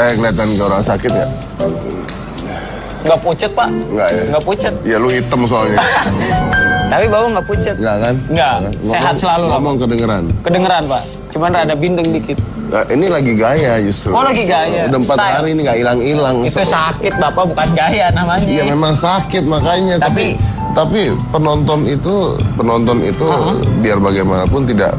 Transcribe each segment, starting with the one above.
Saya kelihatan ke orang sakit ya? Nggak pucet, Pak. Enggak ya? Nggak pucet. Ya lu hitam soalnya. Tapi Bapak nggak pucet. Enggak kan? Nggak. Sehat selalu lah. Ngomong kedengeran. Kedengeran, Pak. Cuman rada bindeng dikit. Nah, ini lagi gaya justru. Oh, lagi gaya. Udah 4 hari ini nggak hilang-hilang. Itu sakit, Bapak, bukan gaya namanya. Iya memang sakit makanya. Tapi penonton itu biar bagaimanapun tidak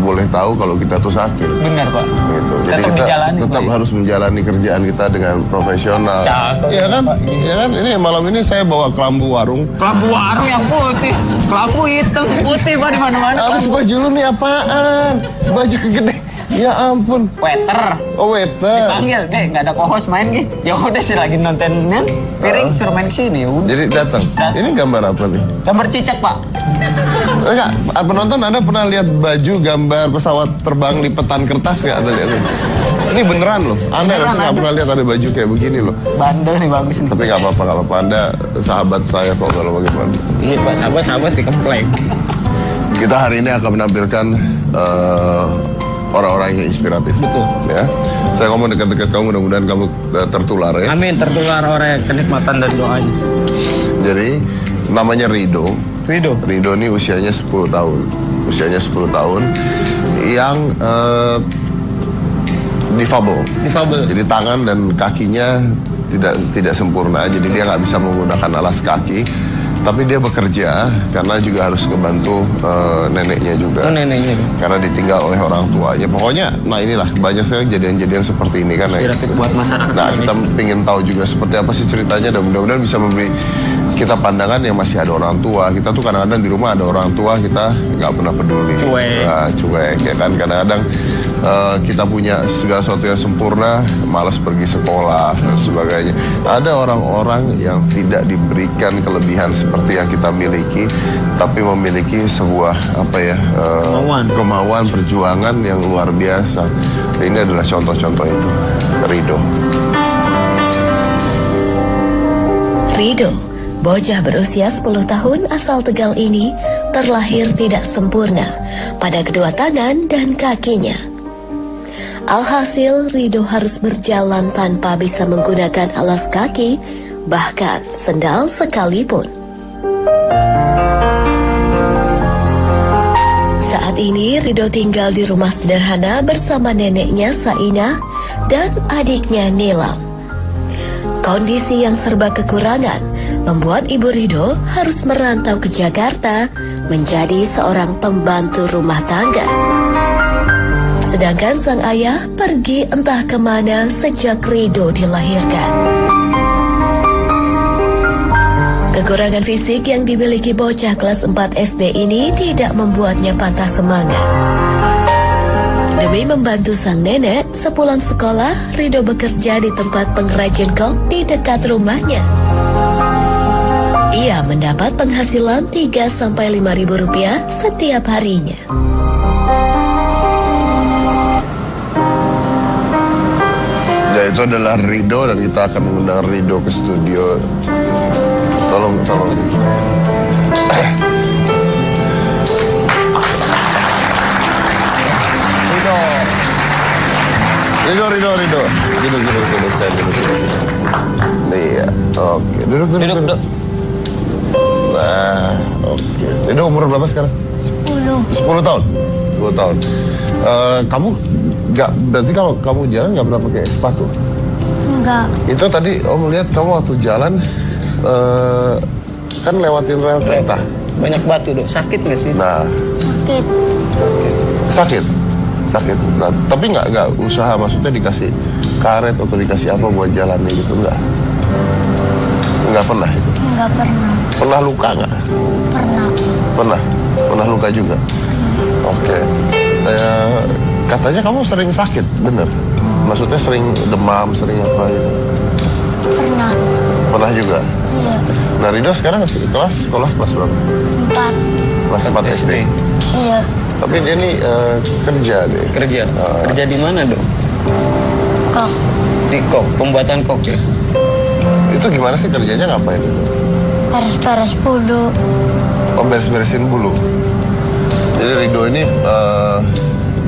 boleh tahu kalau kita tuh sakit. Benar, Pak. Gitu. Jadi kita tetap harus menjalani kerjaan kita dengan profesional. Iya kan? Iya kan? Ini malam ini saya bawa kelambu warung. Kelambu warung yang putih. Kelambu hitam putih, Pak, di mana-mana. Habis baju lu nih apaan? Baju kegede. Ya ampun. Waiter. Oh, waiter. Dipanggil, deh, nggak ada co-host main gitu. Ya udah sih lagi nontonnya. Piring suruh main kesini. Jadi datang. Ini gambar apa nih? Gambar cicak, Pak. Enggak, penonton Anda pernah lihat baju gambar pesawat terbang lipetan kertas nggak tadi? Ini beneran loh. Anda nggak pernah lihat ada baju kayak begini loh. Bandel nih, bagus nih. Tapi nggak apa-apa. Anda sahabat saya kok kalau bagaimana. Iya, Pak, sahabat dikempleng. Kita hari ini akan menampilkan orang-orang yang inspiratif. Betul. Ya. Saya ngomong dekat-dekat kamu, mudah-mudahan kamu tertular ya. Amin, tertular orang kenikmatan dan doanya. Jadi namanya Rido. Rido ini usianya 10 tahun. Usianya 10 tahun yang difabel. Jadi tangan dan kakinya tidak sempurna. Jadi dia nggak bisa menggunakan alas kaki. Tapi dia bekerja karena juga harus membantu neneknya juga. Neneknya. Karena ditinggal oleh orang tuanya. Pokoknya, nah inilah banyak sekali kejadian-kejadian seperti ini kan. Inspiratif buat masyarakat. Nah, kita ingin tahu juga seperti apa sih ceritanya dan mudah-mudahan bisa memberi kita pandangan yang masih ada orang tua. Kita tuh kadang-kadang di rumah ada orang tua, kita nggak pernah peduli. Cuek ya kan. Kadang-kadang kita punya segala sesuatu yang sempurna, malas pergi sekolah dan sebagainya. Ada orang-orang yang tidak diberikan kelebihan seperti yang kita miliki, tapi memiliki sebuah kemauan perjuangan yang luar biasa. Ini adalah contoh-contoh itu. Rido, bocah berusia 10 tahun asal Tegal ini terlahir tidak sempurna pada kedua tangan dan kakinya. Alhasil, Rido harus berjalan tanpa bisa menggunakan alas kaki, bahkan sendal sekalipun. Saat ini, Rido tinggal di rumah sederhana bersama neneknya Saina dan adiknya Nilam. Kondisi yang serba kekurangan membuat Ibu Rido harus merantau ke Jakarta menjadi seorang pembantu rumah tangga. Sedangkan sang ayah pergi entah kemana sejak Rido dilahirkan. Kekurangan fisik yang dimiliki bocah kelas 4 SD ini tidak membuatnya patah semangat. Demi membantu sang nenek, sepulang sekolah, Rido bekerja di tempat pengrajin kok di dekat rumahnya. Ia mendapat penghasilan 3-5 ribu rupiah setiap harinya. Ya, itu adalah Rido dan kita akan mengundang Rido ke studio. Tolong. Rido. Duduk. Iya, oke. Duduk. Nah, oke. Rido umur berapa sekarang? 10 tahun. 10 tahun. Kamu berarti kalau kamu jalan nggak pernah pakai sepatu? Enggak. Itu tadi Om lihat kamu waktu jalan kan lewatin rel kereta. Banyak batu, Dok. Sakit nggak sih? Nah. Sakit. Nah, tapi nggak usaha, maksudnya dikasih karet atau dikasih apa buat jalannya gitu, nggak? Nggak pernah itu? Nggak pernah. Pernah luka nggak? Pernah luka juga? Oke. Katanya kamu sering sakit, bener? Maksudnya sering demam, sering apa gitu? Pernah juga? Iya. Nah, Rido sekarang sekolah kelas berapa? 4. Kelas 4 SD? Iya. Tapi dia nih kerja deh. Kerja di mana, Dok? Kok. Di kok, pembuatan kok ya? Itu gimana sih kerjanya, ngapain itu? Beres-beres bulu. Oh, beres-beresin bulu. Jadi Rido ini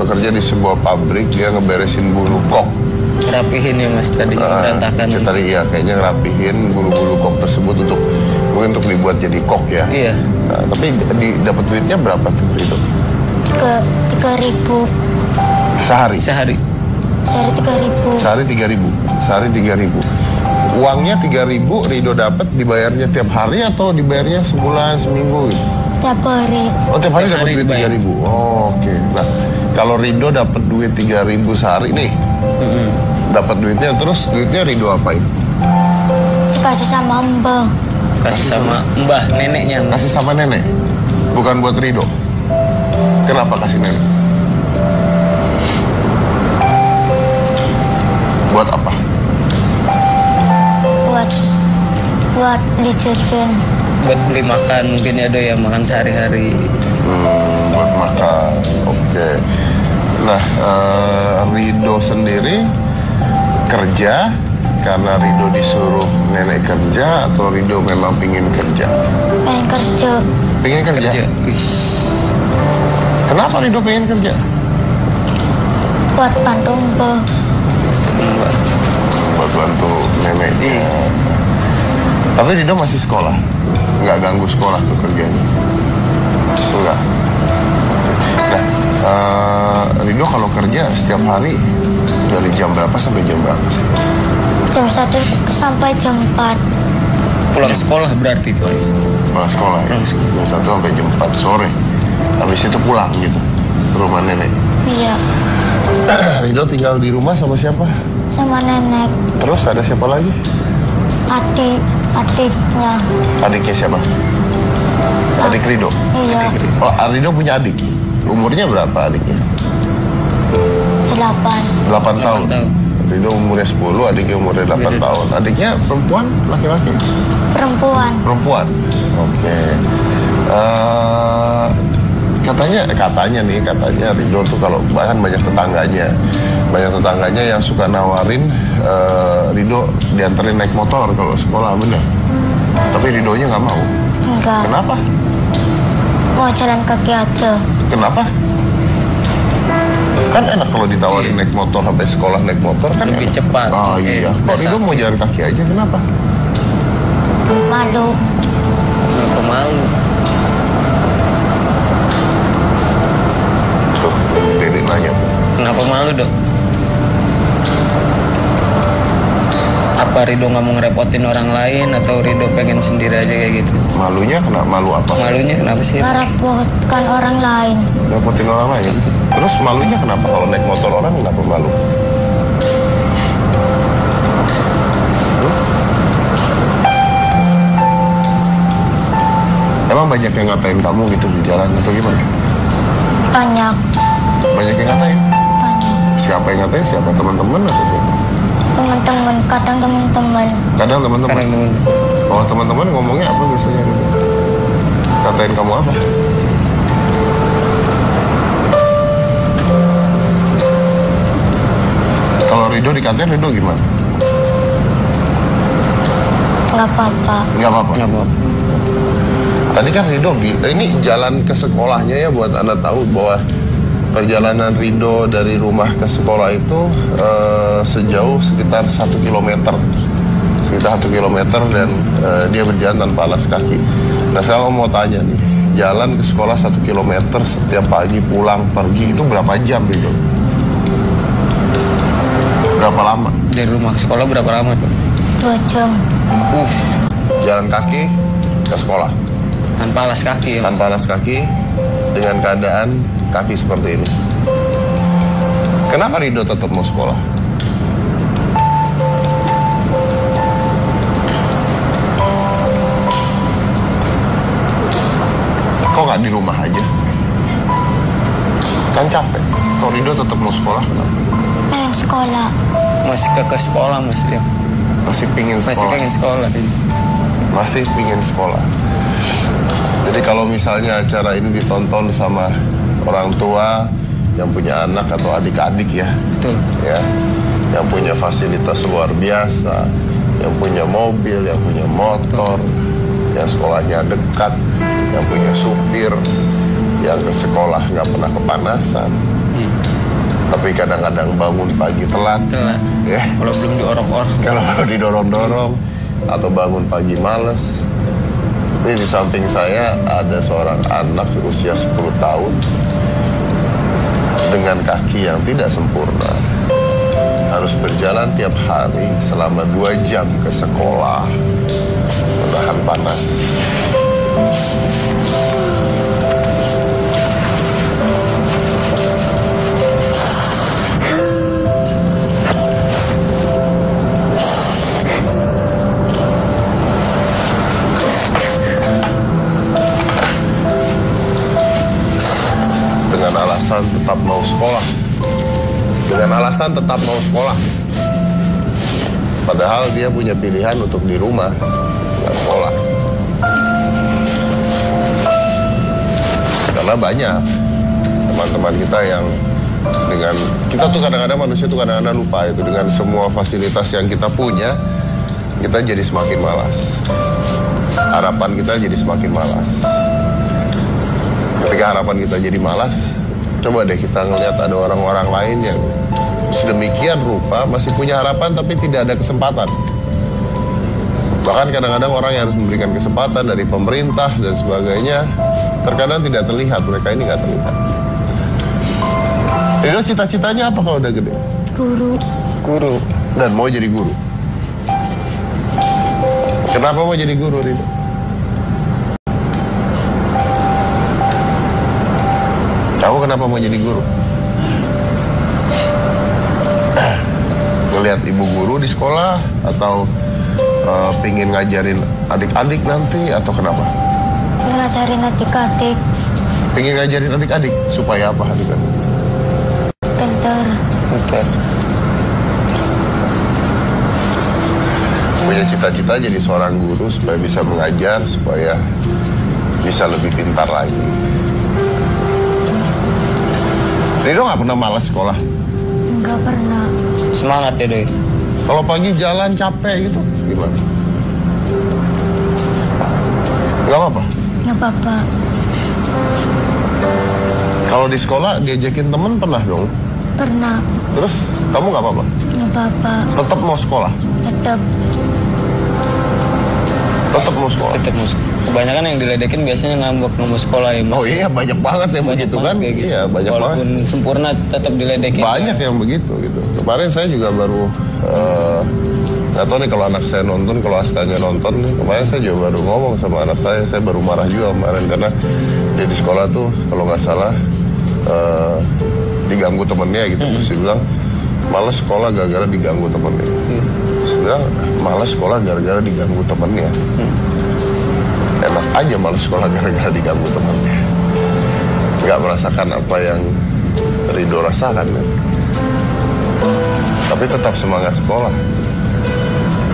bekerja di sebuah pabrik, dia ngeberesin bulu kok. rapihin ya Mas tadi berantakan. Tadi ya kayaknya ngerapihin bulu-bulu kok tersebut mungkin untuk dibuat jadi kok ya. Iya. Nah, tapi dapat duitnya berapa tuh Rido? 3.000. Sehari. Sehari 3.000. Sehari 3.000. Uangnya 3.000 Rido dapat, dibayarnya tiap hari atau dibayarnya sebulan, seminggu gitu? Tiap hari. Oh, tiap hari dapat duit dibayar. 3.000. Oh, oke. Nah, kalau Rido dapat duit 3.000 sehari nih. Dapat duitnya, terus duitnya Rido apain? Kasih sama mbah. kasih sama mbah neneknya Mas. Kasih sama nenek? Bukan buat Rido? Kenapa kasih nenek? Buat apa? Buat beli jajan. Buat beli makan mungkin ya Do ya, makan sehari-hari. Buat makan, oke. Nah, Rido sendiri kerja karena Rido disuruh nenek kerja atau Rido memang pingin kerja? Pengen kerja. Pingin kerja? Wih. Kenapa Rido pengen kerja? Buat bantu mbah. Buat bantu neneknya. Tapi Rido masih sekolah? Nggak ganggu sekolah tuh kerjanya? Enggak? Nah, Rido kalau kerja setiap hari dari jam berapa sampai jam berapa sih? Jam 1 sampai jam 4. Pulang sekolah berarti Pak. Pulang sekolah ya? Jam 1 sampai jam 4 sore. Habis itu pulang gitu ke rumah nenek. Iya. Rido tinggal di rumah sama siapa? Sama nenek. Terus ada siapa lagi? Adiknya. Adiknya siapa? Adik Rido? Iya. Oh, Rido punya adik? Umurnya berapa adiknya? 8 tahun. Rido umurnya 10, adiknya umurnya 8 tahun. Adiknya perempuan, laki-laki? Perempuan. Oke. Katanya Rido tuh kalau bahkan banyak tetangganya yang suka nawarin Rido dianterin naik motor kalau sekolah, bener. Tapi Ridonya nggak mau. Enggak. Kenapa? Mau jalan kaki aja. Kenapa? Kan enak kalau ditawarin naik motor sampai sekolah naik motor kan lebih enak. cepat. Oh iya. Kalau Rido mau jalan kaki aja, kenapa? Malu. Kenapa malu? Tuh, Dedi nanya. Kenapa malu Dok? Apa Rido nggak mau ngerepotin orang lain atau Rido pengen sendiri aja kayak gitu? Malunya kenapa? Malu apa? Malunya kenapa sih? Merepotkan orang lain. Repotin orang lain. Terus malunya kenapa? Kalau naik motor orang kenapa malu? Emang banyak yang ngatain kamu gitu di jalan atau gimana? Banyak. Banyak yang ngatain? Banyak. Siapa yang ngatain? Siapa? Teman-teman atau siapa? Teman-teman. Kadang teman-teman. Kadang teman-teman. Oh, teman-teman ngomongnya apa biasanya gitu? Katain kamu apa? Kalau Rido dikatain, Rido gimana? Nggak apa-apa. Nggak apa-apa. Tadi kan Rido ini jalan ke sekolahnya ya, buat Anda tahu bahwa perjalanan Rido dari rumah ke sekolah itu sejauh sekitar 1 kilometer. Sekitar 1 kilometer dan dia berjalan tanpa alas kaki. Nah, saya mau tanya nih, jalan ke sekolah 1 kilometer setiap pagi pulang pergi itu berapa jam Rido? Berapa lama? Dari rumah ke sekolah berapa lama tuh? 2 jam. Jalan kaki ke sekolah. Tanpa alas kaki ya? Tanpa alas kaki, dengan keadaan kaki seperti ini. Kenapa Rido tetap mau sekolah? Kok nggak di rumah aja? Kan capek. Kalau Rido tetap mau sekolah, kenapa? Pengen sekolah. Masih ke sekolah Mas ya? Masih pingin sekolah. Masih pengen sekolah. Masih pingin sekolah. Jadi kalau misalnya acara ini ditonton sama orang tua yang punya anak atau adik-adik ya, Betul. Ya, yang punya fasilitas luar biasa, yang punya mobil, yang punya motor, yang sekolahnya dekat, yang punya supir, yang ke sekolah nggak pernah kepanasan. Tapi kadang-kadang bangun pagi telat. Ya. Kalau belum diorong-orong. Kalau didorong-dorong atau bangun pagi males. Ini di samping saya ada seorang anak usia 10 tahun dengan kaki yang tidak sempurna. Harus berjalan tiap hari selama 2 jam ke sekolah. Menahan panas. Dengan alasan tetap mau sekolah. Padahal dia punya pilihan untuk di rumah, nggak sekolah. Karena banyak teman-teman kita yang dengan kita tuh kadang-kadang manusia tuh kadang-kadang lupa itu, dengan semua fasilitas yang kita punya, kita jadi semakin malas. Harapan kita jadi semakin malas. Ketika harapan kita jadi malas, coba deh kita ngelihat ada orang-orang lain yang sedemikian rupa masih punya harapan tapi tidak ada kesempatan. Bahkan kadang-kadang orang yang harus memberikan kesempatan dari pemerintah dan sebagainya, terkadang tidak terlihat, mereka ini nggak terlihat. Rido cita-citanya apa kalau udah gede? Guru. Dan mau jadi guru. Kenapa mau jadi guru, Rido? Kamu kenapa mau jadi guru? Ngelihat ibu guru di sekolah atau pingin ngajarin adik-adik nanti atau kenapa? Ngajarin adik-adik. Pingin ngajarin adik-adik supaya apa adik-adik? Pintar. Punya cita-cita jadi seorang guru supaya bisa mengajar, supaya bisa lebih pintar lagi. Rido nggak pernah malas sekolah? Nggak pernah. Semangat ya, Doi. Kalau pagi jalan capek gitu, gimana? Nggak apa-apa? Nggak apa-apa. Kalau di sekolah diajakin temen pernah dong? Pernah. Terus kamu nggak apa-apa? Nggak apa-apa. Tetap mau sekolah? Tetap. Tetap mau sekolah? Tetap mau sekolah. Kebanyakan yang diledekin biasanya ngambek nggak mau sekolah ya, Mas. Oh iya, banyak banget yang begitu kan? Gitu. Iya, banyak walaupun banget. Walaupun sempurna tetap diledekin. Banyak yang begitu gitu. Kemarin saya juga baru nggak tahu nih kalau anak saya nonton, kalau Askanya nonton nih. Kemarin saya juga baru ngomong sama anak saya baru marah juga kemarin karena dia di sekolah tuh kalau nggak salah diganggu temennya gitu. Terus dia bilang malas sekolah gara-gara diganggu temennya. Terus dia bilang malas sekolah gara-gara diganggu temennya. Enak aja malas sekolah gara-gara diganggu temennya. Nggak merasakan apa yang Rido rasakan kan. Tapi tetap semangat sekolah.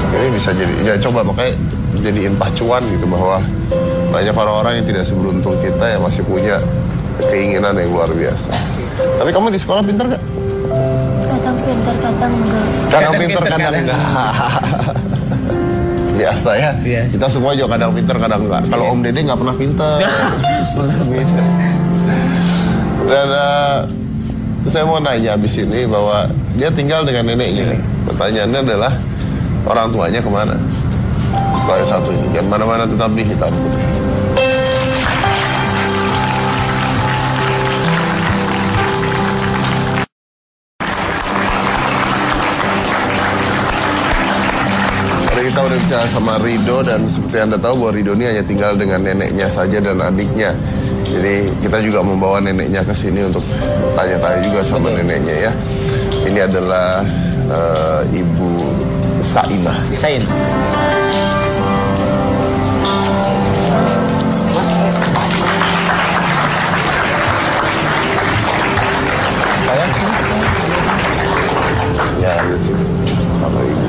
Ini bisa jadi, ya coba makanya jadiin pacuan gitu bahwa banyak orang-orang yang tidak seberuntung kita yang masih punya keinginan yang luar biasa. Tapi kamu di sekolah pintar gak? Kadang pintar, kadang enggak. Kadang pintar, kadang enggak. Biasa ya. Biasa. Kita semua juga kadang pintar, kadang enggak. Kalau Om Dede nggak pernah pintar. Dan saya mau nanya abis ini bahwa dia tinggal dengan neneknya. Pertanyaannya adalah orang tuanya kemana? Setelah yang satu ini, jangan mana-mana tetap di hitam putih. Kita udah bicara sama Rido dan seperti Anda tahu bahwa Rido ini hanya tinggal dengan neneknya saja dan adiknya. Jadi kita juga membawa neneknya ke sini untuk tanya-tanya juga sama neneknya ya. Ini adalah Ibu Sainah. Sain. Sayang sih. Ya, gitu. Sama Ibu.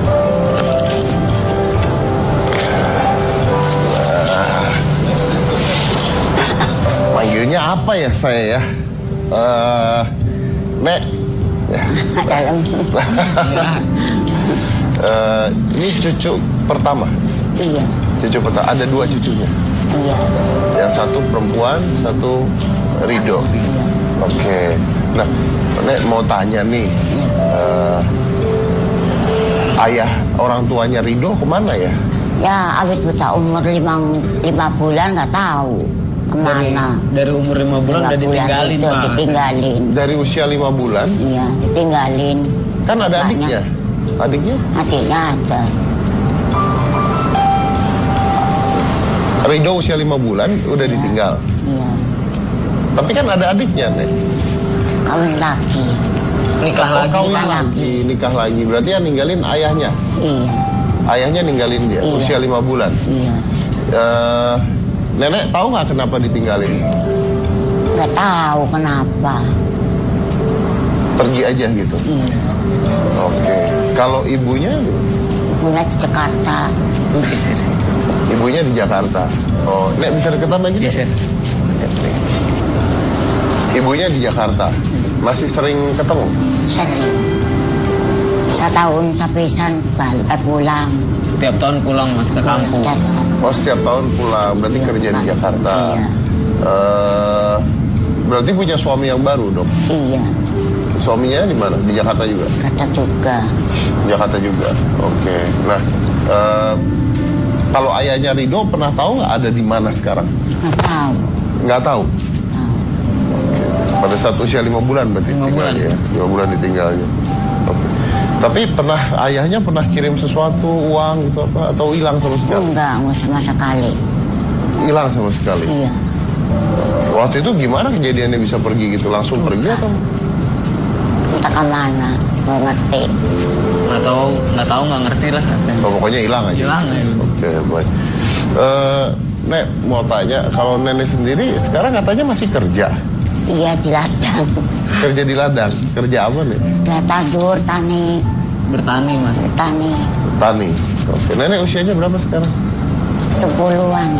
Manggilnya apa ya saya ya? Nek. Ya. Ini cucu pertama. Iya. Cucu pertama. Ada 2 cucunya. Iya. Yang satu perempuan, satu Rido. Iya. Oke. Nah, Nek mau tanya nih, ayah orang tuanya Ridho kemana ya? Ya, awet buta umur 5 bulan nggak tahu kemana. Dari umur 5 bulan udah ditinggalin, itu, Pak. ditinggalin. Dari usia 5 bulan? Iya, ditinggalin. Kan ada adiknya? Adiknya? Adiknya ada. Ridho usia 5 bulan udah ditinggal? Iya. Tapi kan ada adiknya, Nek. Kawin lagi. Nikah lagi. Berarti yang ninggalin ayahnya? Iya. Ayahnya ninggalin dia, Iya. usia 5 bulan? Iya. Nenek tahu nggak kenapa ditinggalin? Nggak tahu kenapa. Pergi aja gitu? Iya. Oke. Kalau ibunya? Ibunya di Jakarta. Ibunya di Jakarta. Oh, Nek bisa deketan lagi? Bisa. Ibunya di Jakarta. Masih sering ketemu? Sering. Setahun sepisan pulang. Setiap tahun pulang Mas ke kampung. Oh, setiap tahun pulang. Berarti kerja di Jakarta. Iya. Berarti punya suami yang baru dong? Iya. Suaminya di mana? Di Jakarta juga? Jakarta juga. Jakarta juga. Oke. Nah, kalau ayahnya Ridho pernah tahu nggak ada di mana sekarang? Nggak tahu. Nggak tahu. Oke. Pada saat usia 5 bulan berarti 5 bulan. ya? 5 bulan ditinggalnya. Oke. Tapi ayahnya pernah kirim sesuatu, uang gitu apa? Atau hilang sama sekali? Enggak, sama sekali. Hilang sama sekali? Iya. Waktu itu gimana kejadiannya bisa pergi gitu? Langsung pergi atau? Entah kemana, nggak ngerti. Nggak tahu, nggak ngerti lah. Oh, pokoknya hilang aja? Hilang ya. Oke, baik. Nek, mau tanya, kalau nenek sendiri sekarang katanya masih kerja? Iya, di ladang. Kerja di ladang? Kerja apa nih? Tandur, tani. Bertani Mas. Tani. Tani. Oke, nenek usianya berapa sekarang? 70-an.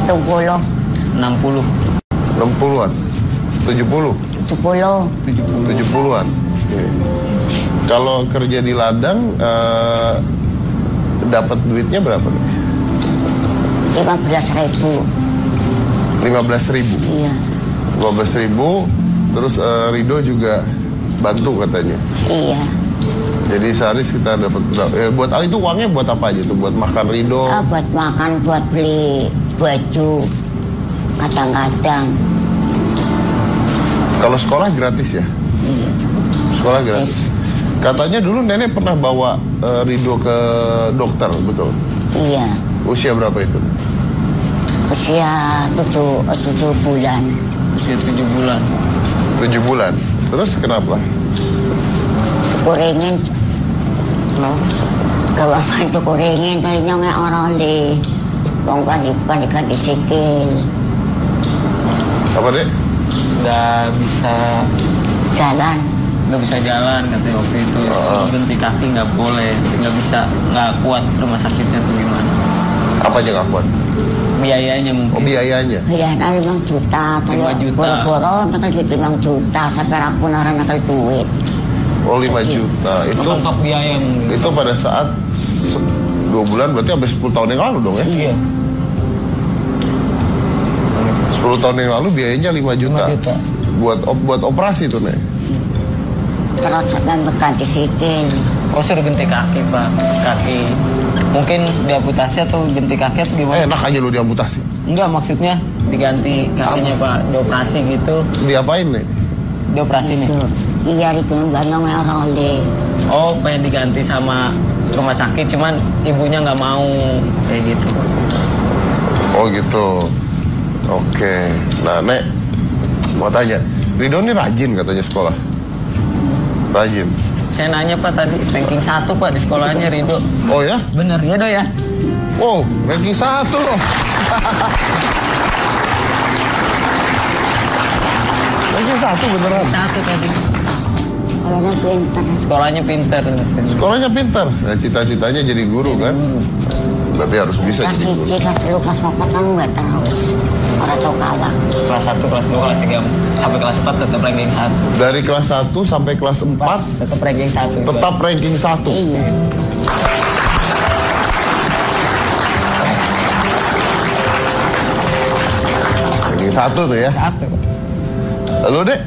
70. 60. 60-an? 70? 70. 70-an? Oke. Kalau kerja di ladang, dapat duitnya berapa nih? 15.000. 15.000? Iya. 15.000, terus Ridho juga bantu katanya? Iya. Jadi sehari kita dapat buat itu uangnya buat apa aja tuh? Buat makan Ridho? Buat makan, buat beli baju. Kadang-kadang. Kalau sekolah gratis ya? Iya. Sekolah gratis. Katanya dulu nenek pernah bawa Ridho ke dokter, betul? Iya. Usia berapa itu? Usia 7 bulan. Usia 7 bulan. 7 bulan. Terus kenapa? Kuringin. Gawa bantu kuringin, tadinya nggak orang di. Wong panikan disikil. Apa dek? Nggak bisa Jalan. nggak bisa jalan katanya waktu itu. Ganti kaki nggak boleh, nggak kuat rumah sakitnya tuh gimana? Apa aja nggak kuat? Biayanya mungkin. Oh, biayanya? Biayanya 5 juta. 5 juta. Boro-boro nakal duit 5 juta. Sampai aku naran nakal duit. Oh, 5 juta. Itu Mentok biaya mungkin. itu pada saat 2 bulan, berarti hampir 10 tahun yang lalu dong ya? Iya. 10 tahun yang lalu biayanya 5 juta. 5 juta. Buat operasi tuh, Nek? Terus sampai ganti sikil. Oh, suruh ganti kaki Pak. Kaki. Mungkin diamputasi atau ganti kaki atau gimana? Enak aja lu diamputasi. Enggak, maksudnya diganti kakinya Pak. Dioperasi gitu. Diapain, Nek? Dioperasi nih. Iya, itu banyak orang oleh. Oh, pengen diganti sama rumah sakit, cuman ibunya nggak mau kayak gitu. Oh gitu. Oke. Nah, Nek, mau tanya, Ridho ini rajin katanya sekolah? Rajin? Saya nanya Pak tadi, ranking 1 Pak di sekolahnya Ridho. Oh ya? Bener ya Do ya? Wow, ranking 1 loh. Ranking 1 beneran? 1 tadi. Sekolahnya pintar. Sekolahnya pinter. Sekolahnya pintar. Nah, cita-citanya jadi guru kan? Berarti harus bisa Kelas jadi guru. 1, kelas 2, kelas 4 kan nggak terus. Orang tau kalah. Kelas 1, kelas 2, kelas 3, sampai kelas 4 tetap ranking 1. Dari kelas 1 sampai kelas 4 Tetap ranking 1. tetap ranking 1. Iya. Ranking 1 tuh ya. 1. Lalu Dek,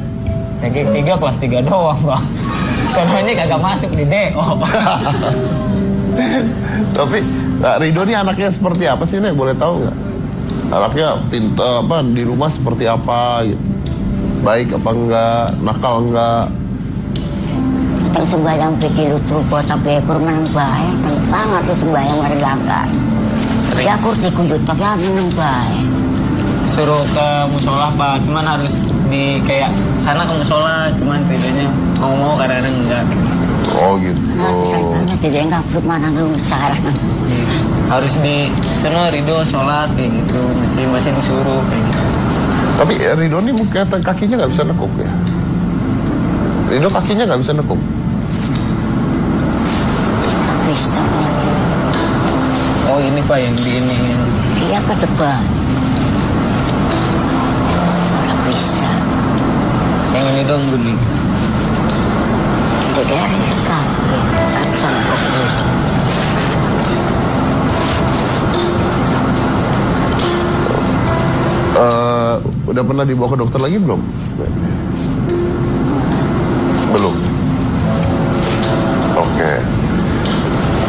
Ranking 3 kelas 3 doang, Bang. Soalnya kagak masuk di DO. Tapi Rido ini anaknya seperti apa sih, Nek? Boleh tahu nggak? Anaknya pintar apa, di rumah seperti apa gitu? Baik apa enggak, nakal enggak? Yang sembahyang pikir lutu tapi ekor menang baik. Terus banget tuh sembahyang mereka. Ya aku dikujutak ya menang baik. Suruh ke musola, Pak. Cuman harus di kayak sana ke musola, cuman bedanya mau kadang-kadang enggak. Oh gitu. Nah, bisa banget dia enggak perut mana dulu sekarang. Harus di sana Rido sholat kayak gitu, masih disuruh kayak gitu. Tapi Rido ini mungkin kakinya nggak bisa nekuk ya? Rido kakinya nggak bisa nekuk? Bisa. Oh ini Pak yang di ini. Iya ke depan. Nggak bisa. Yang ini dong Budi. Tidak ada kaki. Akan fokus. Udah pernah dibawa ke dokter lagi belum? Belum. Oke.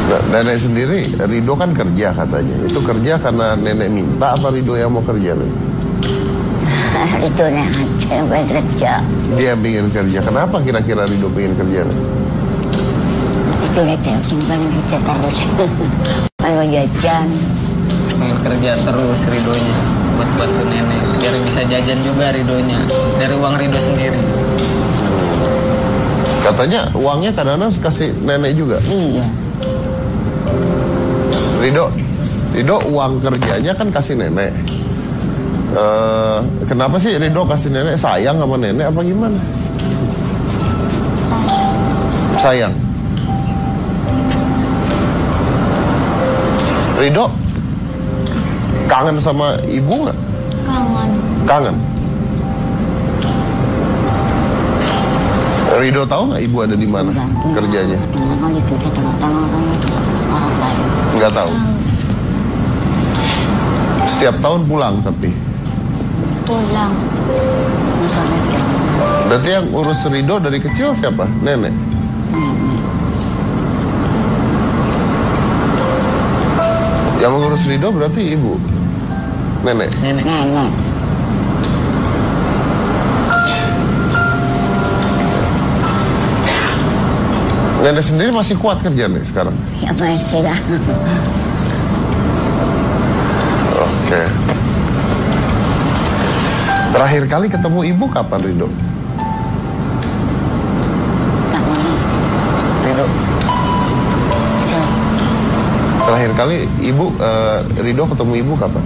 Nah, nenek sendiri, Rido kan kerja katanya. Itu kerja karena nenek minta apa Rido yang mau kerja? Itu nih aja yang pengen kerja. Dia pengen kerja. Kenapa kira-kira Rido pengen kerja? Itu nih yang pengen kerja terus. Pengen jajan. Pengen kerja terus Ridonya buat bantu nenek biar bisa jajan juga Ridonya dari uang Rido sendiri. Katanya uangnya kadang-kadang kasih nenek juga. Iya. Rido uang kerjanya kan kasih nenek. Kenapa sih Rido kasih nenek? Sayang sama nenek apa gimana? Sayang. Rido kangen sama ibu nggak? Kangen. Rido tahu nggak ibu ada di mana kerjanya? Nggak tahu. Setiap tahun pulang tapi. Pulang. Berarti yang urus Rido dari kecil siapa? Nenek. Yang mengurus Rido berarti ibu. Nenek. Nenek. Nenek sendiri masih kuat kerja nih sekarang? Ya masih lah. Oke. Terakhir kali ketemu ibu kapan, Rido? Rido. Terakhir kali Rido ketemu ibu kapan?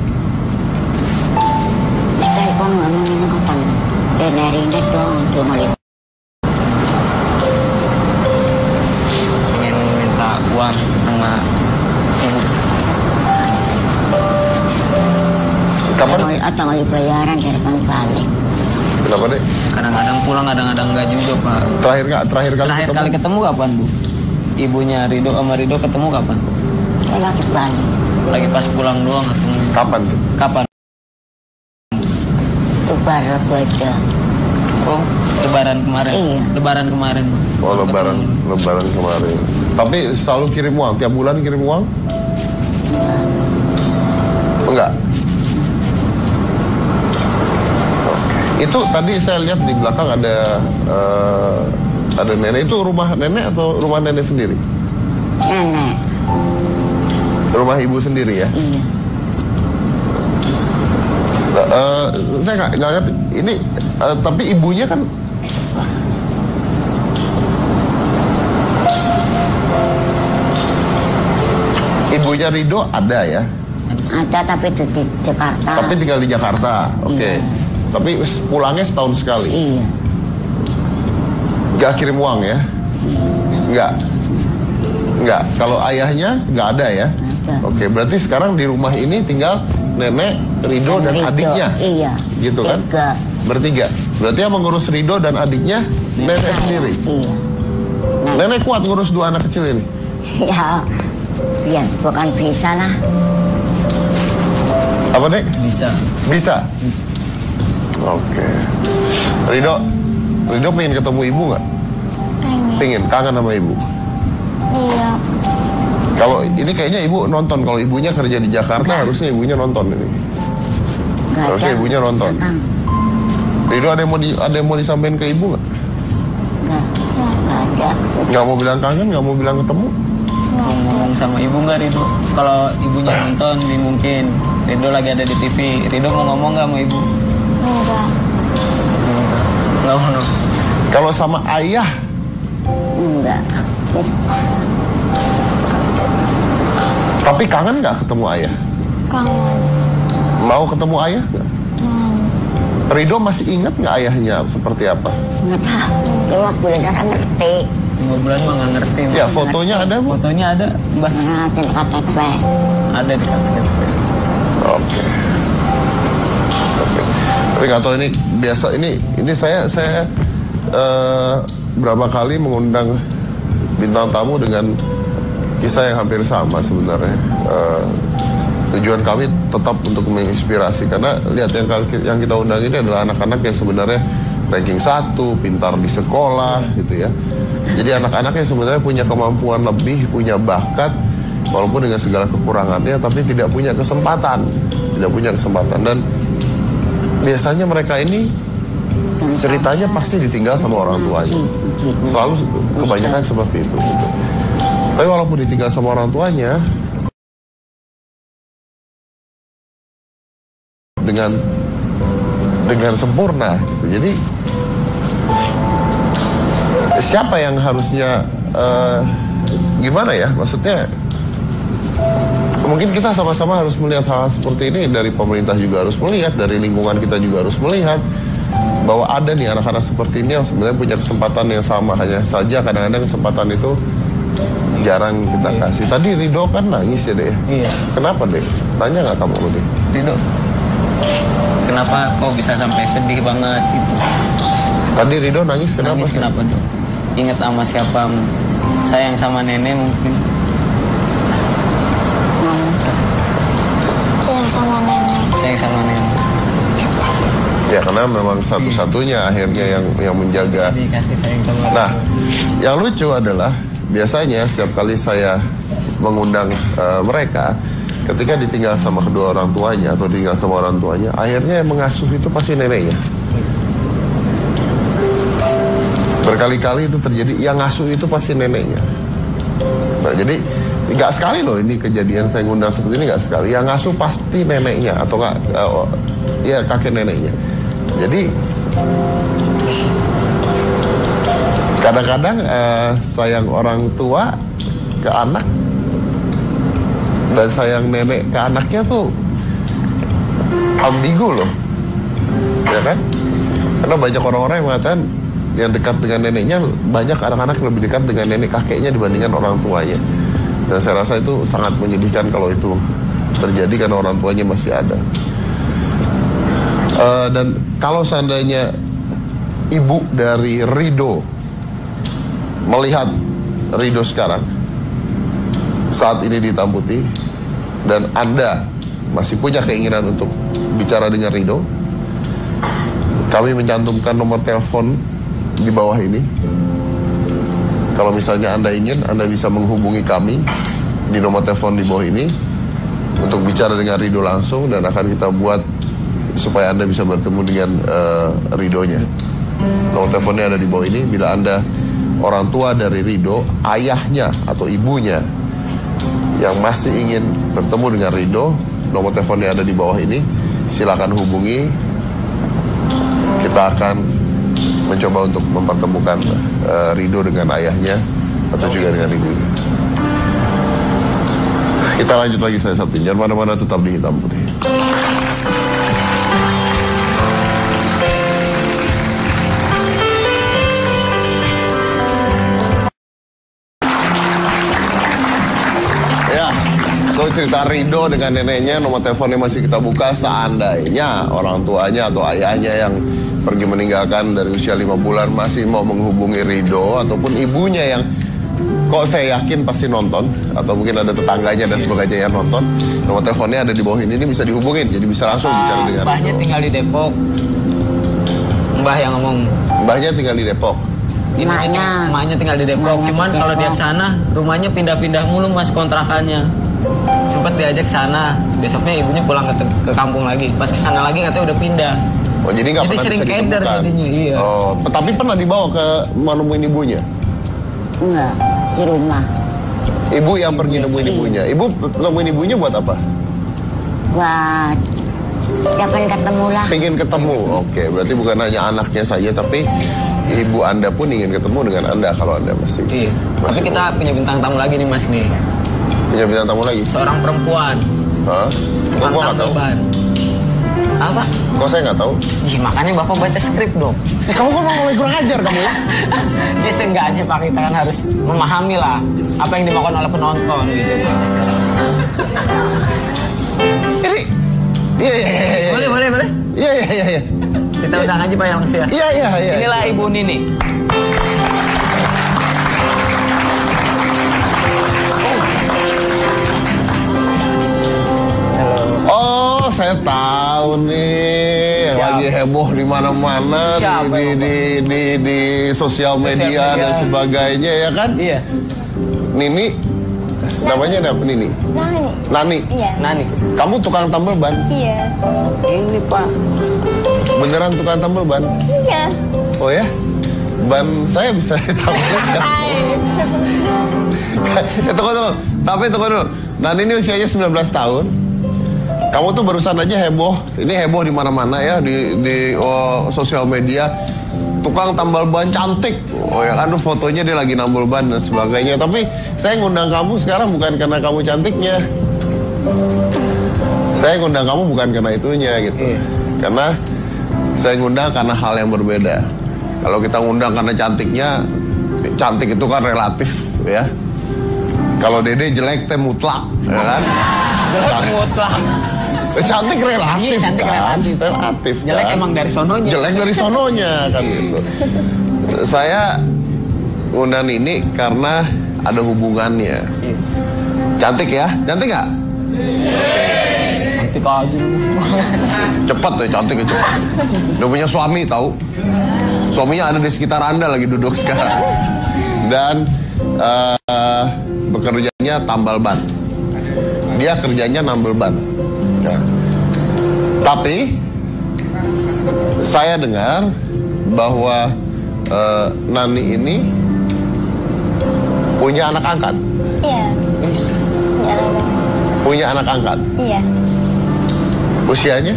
Telepon ngomongin kapan? Dari itu cuma lihat. Pengen minta uang sama ibu. Kapan? Atau mau bayaran dari balik. Kenapa deh? Kadang-kadang pulang, kadang-kadang enggak juga Pak. Terakhir Kali ketemu kapan Bu? Ibunya Rido sama Rido ketemu kapan? Lagi balik. Lagi pas pulang doang ketemu. Kapan tuh? Kapan? Lebaran beda. Oh, Lebaran kemarin. Iya. Lebaran kemarin. Oh, Lebaran kemarin. Tapi selalu kirim uang, tiap bulan kirim uang? Enggak. Oke. Itu tadi saya lihat di belakang ada nenek. Itu rumah nenek atau rumah nenek sendiri? Nenek. Rumah ibu sendiri ya? Iya. Saya nggak ngerti. Ini tapi ibunya kan ibunya Rido ada ya? Ada tapi di Jakarta. Tapi tinggal di Jakarta. Oke. Iya. Tapi pulangnya setahun sekali. Iya. Nggak kirim uang ya? Nggak. Kalau ayahnya nggak ada ya? Ada. Oke. Berarti sekarang di rumah ini tinggal nenek, Rido dan adiknya. Iya. Gitu kan? Tiga. Bertiga. Berarti yang mengurus Rido dan adiknya nenek sendiri. Iya. Nenek kuat ngurus dua anak kecil ini. Ya bukan bisa lah. Apa dek? Bisa. Bisa. Oke. Rido, Ridho pengen ketemu ibu nggak? Pengen, kangen sama ibu? Iya. Kalau ini kayaknya ibu nonton, kalau ibunya kerja di Jakarta harusnya ibunya nonton ini. Harusnya ibunya nonton. Ridho ada yang mau disampaikan ke ibu nggak? Nggak ada. Nggak mau bilang kangen, nggak mau bilang ketemu? Mau ngomong sama ibu nggak Ridho? Kalau ibunya nonton, ini mungkin Ridho lagi ada di TV. Ridho mau ngomong nggak sama ibu? Enggak. Nggak mau. Kalau sama ayah? Enggak. Tapi kangen nggak ketemu ayah? Kangen. Mau ketemu ayah nggak? Mau. Ridho masih ingat nggak ayahnya seperti apa? Nggak tahu. Dia waktu udah ngerti. 5 bulan mah nggak ngerti. Ya fotonya ada Bu? Fotonya ada, Mbah. Nah, di KTP. Ada di KTP. Oke. Tapi nggak tahu ini biasa ini saya berapa kali mengundang bintang tamu dengan kisah yang hampir sama sebenarnya. Tujuan kami tetap untuk menginspirasi karena lihat yang kita undang ini adalah anak-anak yang sebenarnya ranking 1, pintar di sekolah gitu ya. Jadi anak-anak yang sebenarnya punya kemampuan lebih, punya bakat walaupun dengan segala kekurangannya, tapi tidak punya kesempatan. Dan biasanya mereka ini ceritanya pasti ditinggal sama orang tuanya. Selalu kebanyakan seperti itu gitu. Tapi walaupun ditinggal sama orang tuanya dengan sempurna gitu. Jadi siapa yang harusnya gimana ya, maksudnya mungkin kita sama-sama harus melihat hal seperti ini. Dari pemerintah juga harus melihat, dari lingkungan kita juga harus melihat bahwa ada nih anak-anak seperti ini yang sebenarnya punya kesempatan yang sama, hanya saja kadang-kadang kesempatan itu jarang kita kasih. Tadi Ridho kan nangis ya Dek? Iya. Kenapa Dek? Tanya nggak kamu Dek? Ridho, kenapa kok bisa sampai sedih banget gitu? Tadi Ridho nangis kenapa? Nangis kenapa Dok? Ingat sama siapa? Sayang sama nenek mungkin. Sayang sama nenek. Sayang sama nenek. Ya karena memang satu-satunya akhirnya yang menjaga. Dikasih sayang sama. Nah, yang lucu adalah biasanya setiap kali saya mengundang mereka, ketika ditinggal sama kedua orang tuanya atau ditinggal sama orang tuanya, akhirnya yang mengasuh itu pasti neneknya. Berkali-kali itu terjadi, yang ngasuh itu pasti neneknya. Nah, jadi nggak sekali loh ini kejadian saya ngundang seperti ini, nggak sekali. Yang ngasuh pasti neneknya atau nggak, ya kakek neneknya. Jadi kadang-kadang sayang orang tua ke anak dan sayang nenek ke anaknya tuh ambigu loh, ya kan? Karena banyak orang-orang yang mengatakan yang dekat dengan neneknya, banyak anak-anak yang lebih dekat dengan nenek kakeknya dibandingkan orang tuanya. Dan saya rasa itu sangat menyedihkan kalau itu terjadi karena orang tuanya masih ada. Dan kalau seandainya ibu dari Ridho melihat Ridho sekarang saat ini di Hitam Putih dan Anda masih punya keinginan untuk bicara dengan Ridho, kami mencantumkan nomor telepon di bawah ini. Kalau misalnya Anda ingin, Anda bisa menghubungi kami di nomor telepon di bawah ini untuk bicara dengan Ridho langsung, dan akan kita buat supaya Anda bisa bertemu dengan Ridhonya. Nomor teleponnya ada di bawah ini. Bila Anda orang tua dari Ridho, ayahnya atau ibunya yang masih ingin bertemu dengan Ridho, nomor teleponnya ada di bawah ini. Silakan hubungi. Kita akan mencoba untuk mempertemukan Ridho dengan ayahnya atau juga dengan ibunya. Kita lanjut lagi, saya Sabtu. Jangan mana-mana, tetap di Hitam Putih. Cerita Ridho dengan neneknya, nomor teleponnya masih kita buka. Seandainya orang tuanya atau ayahnya yang pergi meninggalkan dari usia 5 bulan masih mau menghubungi Ridho, ataupun ibunya yang kok saya yakin pasti nonton, atau mungkin ada tetangganya dan sebagainya yang nonton, nomor teleponnya ada di bawah ini bisa dihubungin, jadi bisa langsung bicara dengan Mbahnya tinggal di Depok. Mbah yang ngomong. Mbahnya tinggal di Depok. Emaknya tinggal di Depok. Cuman kalau dia kesana, rumahnya pindah-pindah mulu mas kontrakannya. Sempet diajak sana, besoknya ibunya pulang ke kampung lagi. Pas kesana lagi katanya udah pindah. Oh jadi nggak pernah sering bisa keder ditemukan. jadinya, iya. Oh, tapi pernah dibawa ke nemuin ibunya? Enggak, di rumah. Ibu yang pergi nemuin ibunya. Ibu nemuin ibunya buat apa? Buat ya pengen ketemu lah. Pengen ketemu. Oke, berarti bukan hanya anaknya saja, tapi ibu Anda pun ingin ketemu dengan Anda kalau Anda masih. Iya. Tapi kita punya bintang tamu lagi nih mas nih. Punya bintang tamu lagi? Seorang perempuan. Hah? Kok gua nggak tahu? Apa? Kok saya nggak tahu? Ih, makanya bapak baca skrip dong. Kamu kan mulai kurang ajar kamu ya? Dia seenggaknya Pak, kita kan harus memahami lah apa yang dimakan oleh penonton gitu. Ini, iya. Boleh. Iya. Kita undang aja Pak yang langsung ya. Iya. Inilah Ibu Nini. Oh, saya tahu nih. Siapa? Lagi heboh di mana-mana Siapa di sosial media dan sebagainya ya kan? Iya. Nini, namanya apa Nini? Nani. Iya. Nani. Kamu tukang tambal ban? Iya. Ini Pak. Beneran tukang tambal ban? Iya. Oh ya? Ban saya bisa ditambal nggak? Tunggu. Tapi tunggu dulu. Nani ini usianya 19 tahun. Kamu tuh barusan aja heboh. Ini heboh di mana-mana ya di sosial media. Tukang tambal ban cantik. Oh ya kan fotonya dia lagi nambal ban dan sebagainya. Tapi saya ngundang kamu sekarang bukan karena kamu cantiknya. Saya ngundang kamu bukan karena itunya gitu. Karena saya ngundang karena hal yang berbeda. Kalau kita ngundang karena cantiknya, cantik itu kan relatif ya. Kalau Dede jelek teh mutlak, ya kan? Jelek mutlak. Cantik relatif, Iya, cantik kan? relatif. Jelek kan? emang dari sononya. Jelek dari sononya kan gitu. Saya ngundang ini karena ada hubungannya. Cantik ya? Cantik nggak? Cantik aja. Cepet ya, cantik ya cepet. Udah punya suami tahu? Suaminya ada di sekitar Anda lagi duduk sekarang. Dan bekerjanya tambal ban. Dia kerjanya nambal ban. Ya. Tapi saya dengar bahwa Nani ini punya anak angkat. Iya. Punya anak angkat. Iya. Usianya?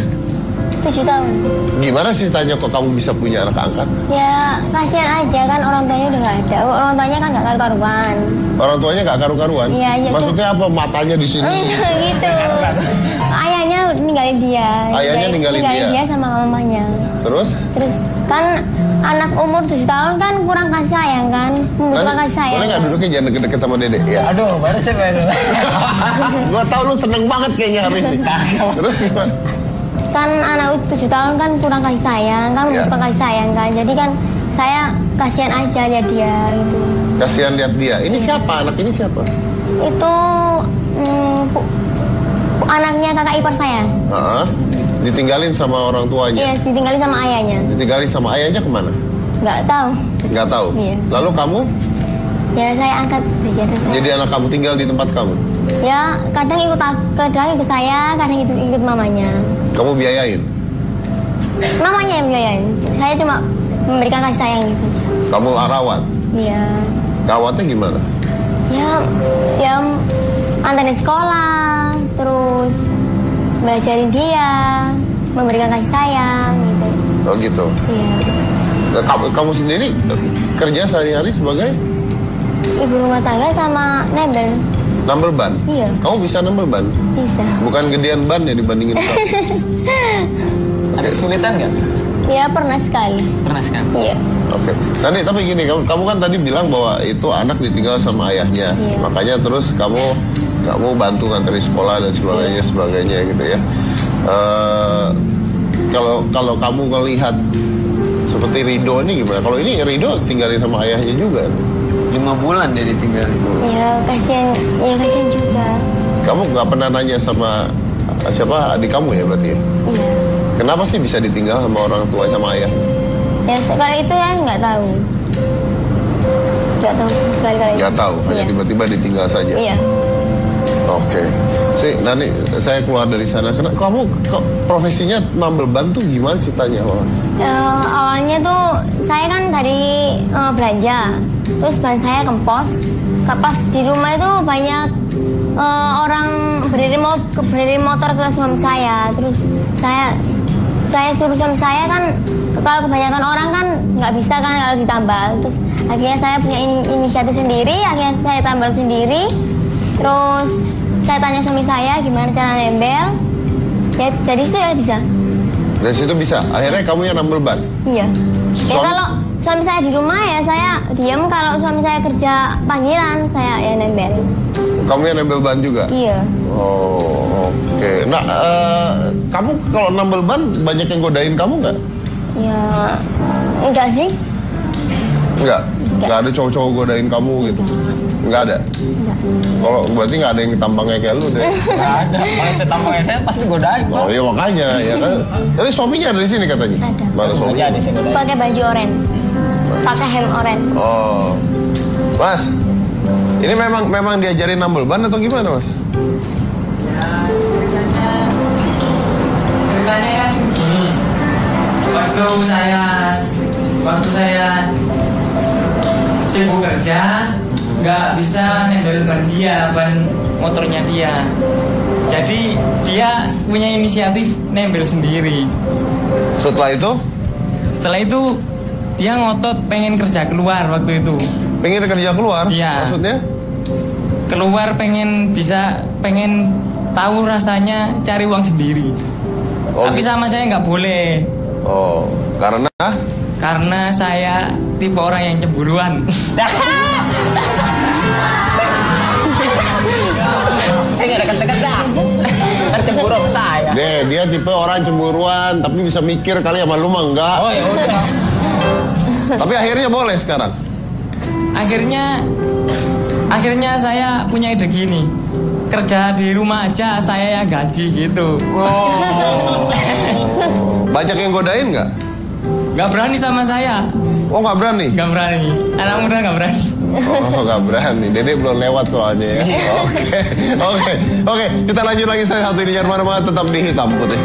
7 tahun. Gimana sih tanya kok kamu bisa punya anak angkat? Ya kasihan aja kan orang tuanya udah nggak ada. Orang tuanya kan nggak karu-karuan. Orang tuanya nggak karu-karuan? Iya. Maksudnya apa? Matanya di sini? Gitu. Ayahnya ninggalin dia. Ayahnya ninggalin dia sama mamanya. Terus kan anak umur 7 tahun kan kurang kasih sayang kan. Membutuhkan kasih sayang. Boleh nggak duduknya jangan deket-deket sama Dede? Ya. Aduh, baru saya pengen. Gua tahu lu seneng banget kayaknya hari ini. Terus gimana? Kan anak 7 tahun kan kurang kasih sayang kan, membutuhkan kasih sayang kan. Jadi kan saya kasihan aja lihat dia gitu. Kasihan lihat dia. Ini siapa? Anak ini siapa? Itu anaknya kakak ipar saya. Ditinggalin sama orang tuanya. Iya, ditinggalin sama ayahnya. Ditinggalin sama ayahnya kemana? Nggak tahu. Nggak tahu. Iya. Lalu kamu? Ya saya angkat saja saya. Jadi anak kamu tinggal di tempat kamu? Ya kadang ikut saya, kadang ikut mamanya. Kamu biayain? Mamanya yang biayain. Saya cuma memberikan kasih sayang gitu aja. Kamu rawat? Iya. Rawatnya gimana? Ya antarin sekolah, terus belajarin dia, memberikan kasih sayang gitu. Oh gitu. Iya. Kamu sendiri kerja sehari-hari sebagai ibu rumah tangga sama nebel. nambel ban? Iya. Kamu bisa nambel ban? Bisa. Bukan gedean ban ya dibandingin ban? Ada kesulitan nggak? Ya pernah sekali. Pernah sekali. Iya. Oke. Tapi gini, kamu kan tadi bilang bahwa itu anak ditinggal sama ayahnya. Iya. Makanya terus kamu bantu nganterin sekolah dan sebagainya gitu ya. Kalau kamu ngelihat seperti Rido ini gimana? Kalau ini Rido tinggalin sama ayahnya juga. 5 bulan dia ditinggalin. Ya kasihan juga. Kamu nggak pernah nanya sama siapa adik kamu ya berarti? Iya. Kenapa sih bisa ditinggal sama orang tua sama ayah? Ya sekali itu ya nggak tahu. Nggak tahu sekali-kali. Nggak tahu, hanya Iya. tiba-tiba ditinggal saja. Iya. Oke. Nanti saya keluar dari sana. Kamu profesinya nambel ban tuh gimana ceritanya? Awalnya tuh saya kan dari belanja, terus ban saya kempos. Pas di rumah itu banyak orang berdiri motor ke suami saya. Terus saya suruh suami saya kan, kalau kebanyakan orang kan nggak bisa kan kalau ditambal. Terus akhirnya saya punya inisiatif sendiri, akhirnya saya tambal sendiri. Terus saya tanya suami saya gimana cara nembel, ya dari situ ya bisa. Dari situ bisa. Akhirnya kamu yang nambel ban. Iya. Ya kalau suami saya di rumah ya saya diam, kalau suami saya kerja panggilan saya ya nembel. Kamu yang nambel ban juga? Iya. Oh, oke. Nah, kamu kalau nambel ban banyak yang godain kamu nggak? Ya enggak sih. Enggak? Nggak ada cowok-cowok godain kamu gitu? Nggak ada? Enggak. Kalau berarti nggak ada yang tampangnya kayak lu deh. Nggak ada. Kalau saya tampangnya saya pasti godain. Oh iya makanya ya kan. Tapi suaminya ada di sini katanya. Ada. Mana suaminya? Di sini godain. Pakai baju oranye, pakai hem oranye. Oh, Mas, ini memang diajarin nambel ban atau gimana, Mas? Ceritanya kan gini, waktu saya sibuk kerja, nggak bisa nembel ban motornya dia. Jadi dia punya inisiatif nembel sendiri. Setelah itu dia ngotot pengen kerja keluar waktu itu. Pengen kerja keluar? Iya. Maksudnya? Keluar pengen tahu rasanya cari uang sendiri. Oh, Tapi sama saya nggak boleh. Oh, karena? Karena saya tipe orang yang cemburuan. Saya nggak deket-deket dah. Kan cemburu sama saya. Dia tipe orang cemburuan, tapi bisa mikir kali sama lu mah enggak. Oh ya udah. Tapi akhirnya boleh sekarang. Akhirnya saya punya ide gini. Kerja di rumah aja saya yang gaji gitu. Oh. Banyak yang godain nggak? Nggak berani sama saya. Oh nggak berani? Nggak berani. Anak muda nggak berani. Oh nggak berani. Dede belum lewat soalnya ya. Oke. Kita lanjut lagi, saya satu ini jangan mana-mana, tetap di Hitam Putih.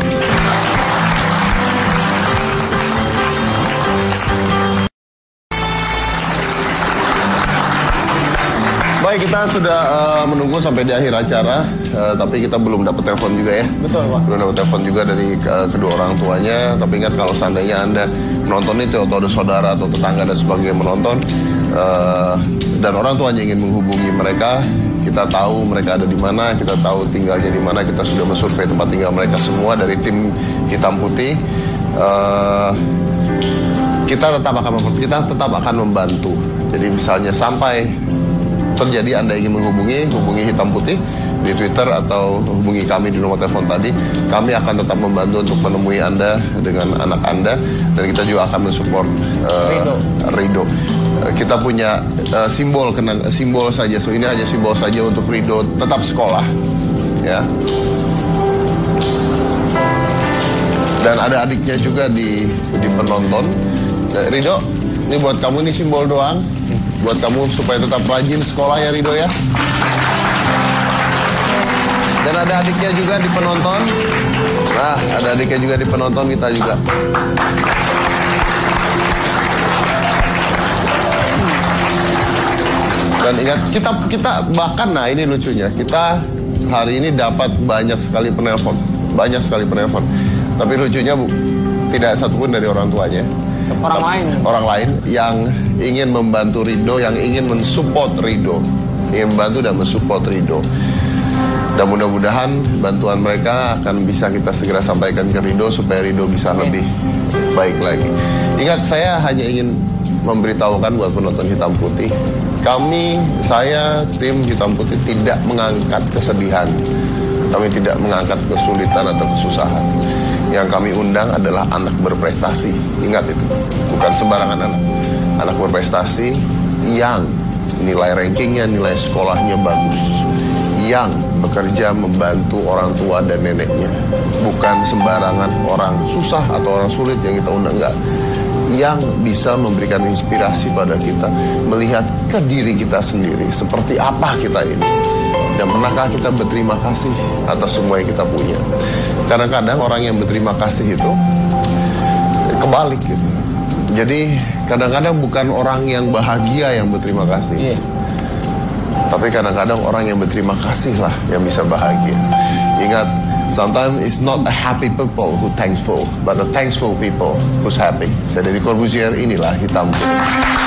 Baik, kita sudah menunggu sampai di akhir acara, tapi kita belum dapat telepon juga ya. Betul, Pak. Belum dapat telepon juga dari kedua orang tuanya. Tapi ingat, kalau seandainya Anda menonton itu atau ada saudara atau tetangga dan sebagainya menonton, dan orang tuanya ingin menghubungi mereka, kita tahu mereka ada di mana, kita tahu tinggalnya di mana, kita sudah mensurvei tempat tinggal mereka semua dari tim Hitam Putih. Kita tetap akan membantu. Jadi misalnya sampai terjadi Anda ingin hubungi Hitam Putih di Twitter atau hubungi kami di nomor telepon tadi, kami akan tetap membantu untuk menemui Anda dengan anak Anda, dan kita juga akan mensupport Rido. Kita punya simbol saja, so ini hanya simbol saja untuk Rido tetap sekolah, ya. Dan ada adiknya juga di penonton. Rido, ini buat kamu, ini simbol doang. Buat kamu supaya tetap rajin sekolah ya Rido ya. Dan ada adiknya juga di penonton. Nah, ada adiknya juga di penonton, kita juga. Dan ingat, kita bahkan, nah ini lucunya, kita hari ini dapat banyak sekali penelpon. Tapi lucunya tidak satupun dari orang tuanya. Orang lain yang ingin membantu Rido, yang ingin mensupport Rido, ingin membantu dan mensupport Rido. Dan mudah-mudahan bantuan mereka akan bisa kita segera sampaikan ke Rido supaya Rido bisa lebih baik lagi. Ingat, saya hanya ingin memberitahukan buat penonton Hitam Putih, saya tim Hitam Putih tidak mengangkat kesedihan, kami tidak mengangkat kesulitan atau kesusahan. Yang kami undang adalah anak berprestasi. Ingat itu, bukan sembarangan anak. Anak berprestasi yang nilai rankingnya, nilai sekolahnya bagus, yang bekerja membantu orang tua dan neneknya. Bukan sembarangan orang susah atau orang sulit yang kita undang, enggak. yang bisa memberikan inspirasi pada kita melihat ke diri kita sendiri, seperti apa kita ini, dan pernahkah kita berterima kasih atas semua yang kita punya. Kadang-kadang orang yang berterima kasih itu kebalik gitu. Jadi kadang-kadang bukan orang yang bahagia yang berterima kasih, tapi kadang-kadang orang yang berterima kasih lah yang bisa bahagia. Ingat, sometimes it's not a happy people who thankful, but the thankful people who's happy. Saya dari Corbusier, inilah hitam putih.